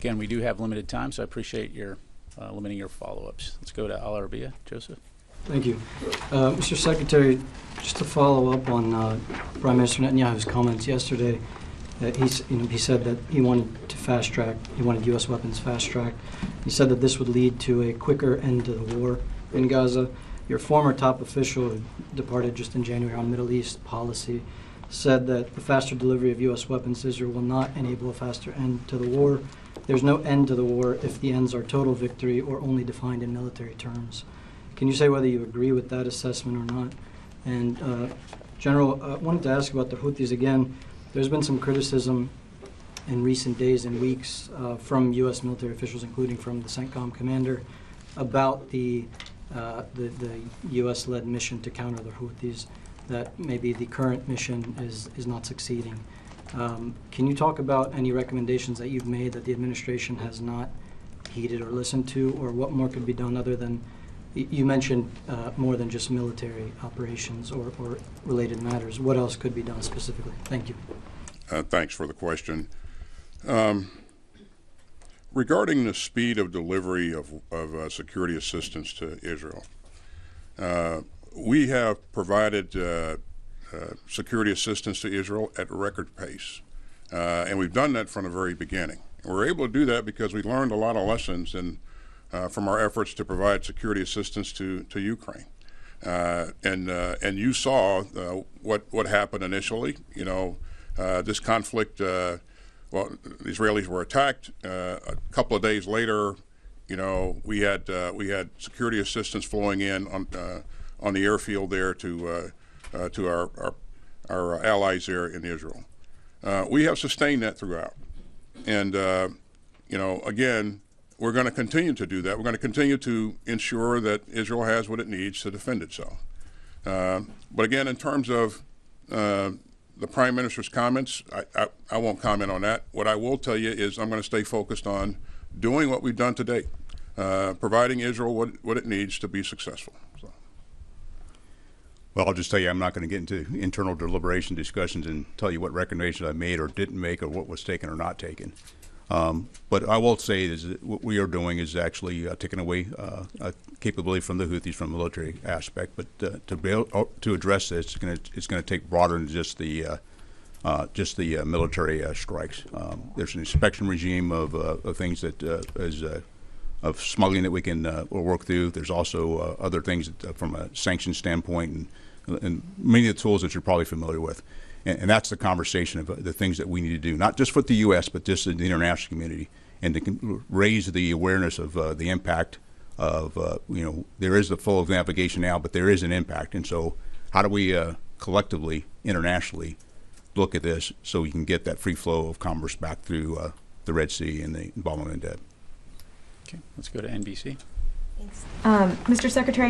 Again, we do have limited time, so I appreciate your limiting your follow-ups. Let's go to Al Arabiya. Joseph. Thank you. Mr. Secretary, just to follow up on Prime Minister Netanyahu's comments yesterday, he said that he wanted to fast-track, he wanted U.S. weapons fast-tracked. He said that this would lead to a quicker end to the war in Gaza. Your former top official, who departed just in January on Middle East policy, said that the faster delivery of U.S. weapons to Israel will not enable a faster end to the war. There's no end to the war if the ends are total victory or only defined in military terms. Can you say whether you agree with that assessment or not? And General, I wanted to ask about the Houthis again. There's been some criticism in recent days and weeks from U.S. military officials, including from the CENTCOM commander, about the U.S.-led mission to counter the Houthis, that maybe the current mission is not succeeding. Can you talk about any recommendations that you've made that the administration has not heeded or listened to, or what more could be done other than, you mentioned more than just military operations or related matters. What else could be done specifically? Thank you. Thanks for the question. Regarding the speed of delivery of security assistance to Israel, we have provided security assistance to Israel at a record pace, and we've done that from the very beginning. And we're able to do that because we learned a lot of lessons from our efforts to provide security assistance to Ukraine. And you saw what happened initially. You know, this conflict. Well, the Israelis were attacked. A couple of days later, you know, we had security assistance flowing in on the airfield there to our allies there in Israel. We have sustained that throughout, and you know, again, we're going to continue to do that. We're going to continue to ensure that Israel has what it needs to defend itself. But again, in terms of the Prime Minister's comments, I won't comment on that. What I will tell you is I'm going to stay focused on doing what we've done to date, providing Israel what it needs to be successful. So. Well, I'll just tell you, I'm not going to get into internal deliberation discussions and tell you what recommendations I made or didn't make or what was taken or not taken. But I will say is that what we are doing is actually taking away capability from the Houthis from a military aspect. But to be able to address this, it's going to take broader than just the military strikes. There's an inspection regime of things that of smuggling that we can work through. There's also other things that, from a sanction standpoint and many of the tools that you're probably familiar with. And that's the conversation of the things that we need to do, not just for the U.S., but just in the international community, and to raise the awareness of the impact of, you know, there is the full navigation now, but there is an impact. And so how do we collectively, internationally, look at this so we can get that free flow of commerce back through the Red Sea and the involvement in debt? Okay, let's go to NBC. Thanks. Mr. Secretary,